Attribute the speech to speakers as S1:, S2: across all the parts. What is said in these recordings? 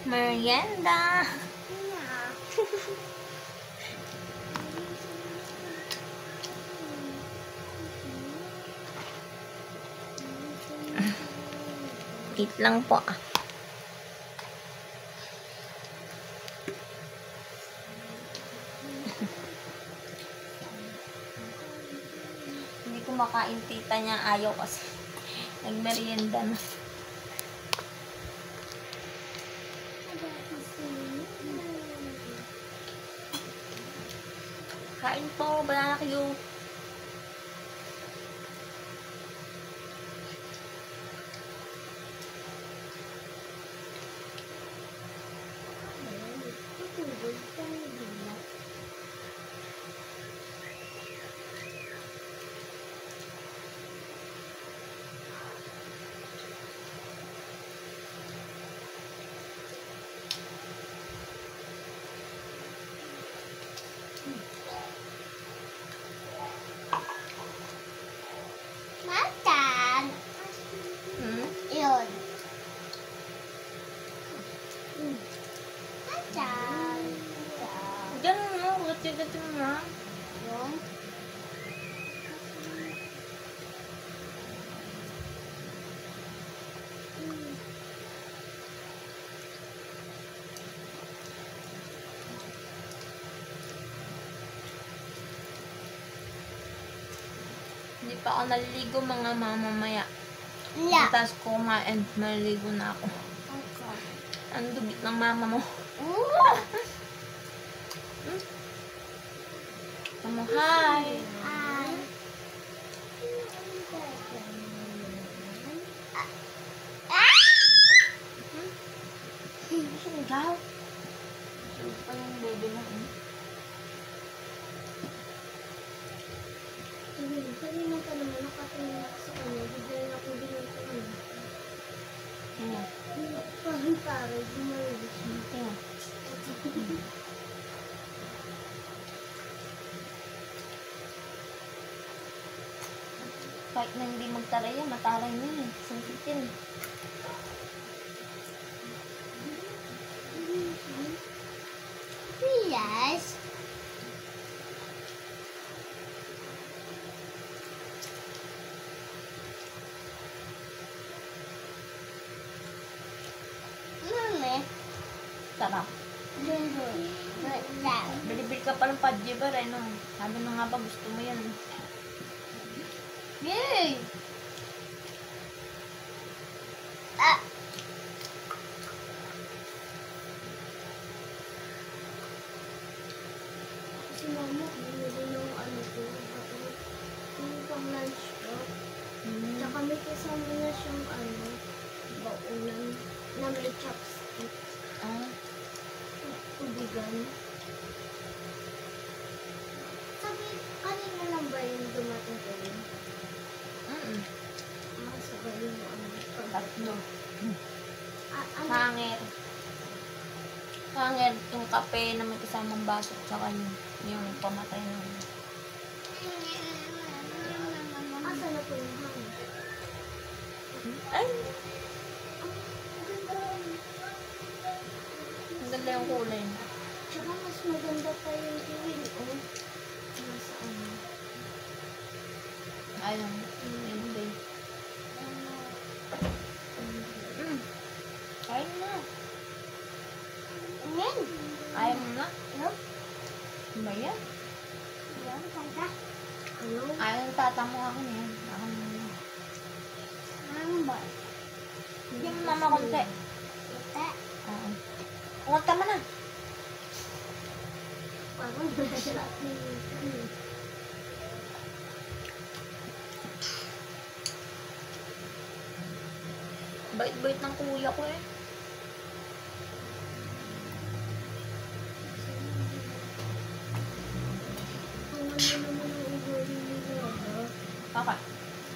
S1: Merienda. Wait lang po. Hindi ko makain tita niya. Ayaw kasi. Nagmerienda na. Kain po. Banana cue.
S2: Matan. Yun. Matan.
S1: Diyan mo. Gati-gati mo.
S2: Yun.
S1: Hindi pa ako naliligo mga mamamaya.
S2: La.
S1: Tapos kumain. Naliligo na ako. Ang dubit ng mama mo. Tama, hi!
S2: Ay.
S1: Ikaw? Sure pa yung baby mo.
S2: Kanina pa naman nakatingin ako sa kanya. Bigyan ako din ito. Parang parang gumalit siya.
S1: Kahit na hindi magtaraya, mataray na eh. Sensitin.
S2: Yes. Mami.
S1: Sarap.
S2: Dun.
S1: Bilibili ka pa ng padjibar eh, no? Sabi na nga ba, gusto mo yan.
S2: Yay! Ah! Kasi mama, binili yung ano ko, yung pang lunch ko. Tsaka may kasama na siyang ano, baunan na may chopstick.
S1: Ah,
S2: Tubigan. Sabi, kanina lang ba yung dumating ko yun? Sabay yung ano.
S1: tatlo.
S2: Ano?
S1: Hangir. Hangir, yung kape na may kasamang baso, tsaka yung pamatay na.
S2: Asa na po yung hangin?
S1: Ay! Ang ganda yung kulay.
S2: Tsaka mas maganda pa yung kiwin, oh. Nasa ano.
S1: Ayun. Ayun din. Ayun na.
S2: Amen.
S1: Ayun na.
S2: Ano?
S1: Ano ba yan?
S2: Ayan, kanta. Ano?
S1: Ayun, tata mo ako yan. Ako na.
S2: Ano ba?
S1: Bigyan mo mama konti.
S2: Ita.
S1: Oo. Kunta mo na.
S2: Parang masarap yung
S1: Bait-bait ng kuya ko eh.
S2: Ang ano naman ang ugali nila, ba?
S1: Kaka.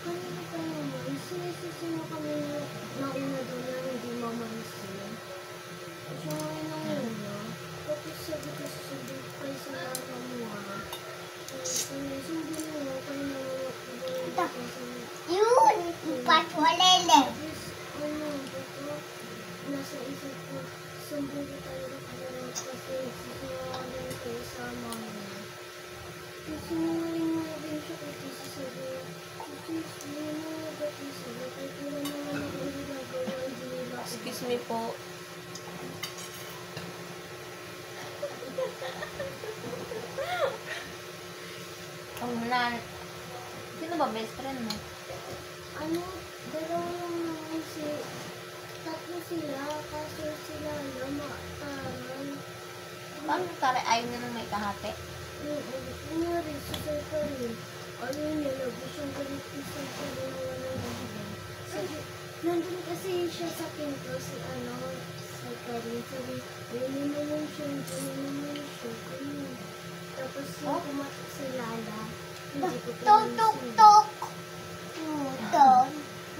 S2: Kanina pa naman, sinisisi mo kami nauna doon na hindi mamansin. Siya ngayon ang una. Tapos sabi ko kayo sa mga mga. Sindi mo nga kayo na ito. Yun! Patwalele! Ano, ito, nasa isip ko, Sumbong ko talaga kayo kasi sinungaling kayo sa mama. Sinungaling nga din siya kay Tisa sabi. Tisa, hindi mo nga ba Tisa? Kahit wala naman ako ginagawa, hindi nila ako.
S1: Excuse me po. Ang nan. Sino ba best friend mo?
S2: Ano, dalawa lang naman tatlo sila, kaso sila mataran.
S1: Paano tari ayaw niya nang may kahati?
S2: Kunyari, si Sir Karin, ano niya, lagi siyang galit si Sir Karin na wala nandun. Sabi, nandun kasi siya sa pinto, si Sir Karin, sabi, ayun naman siya, ganyan. Tapos yung pumatok si Lala, hindi ko pinansin.
S3: Tuk. Tuk.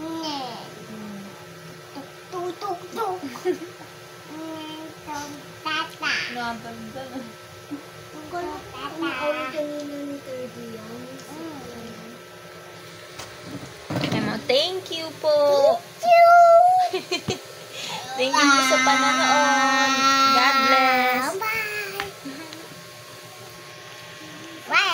S3: Nge. Tuk. Tata.
S1: Nabagda na.
S2: Ang gano'n, umaaway kanina ni Kirby yan.
S1: Emo, thank you po. Thank you po sa panonood. God bless.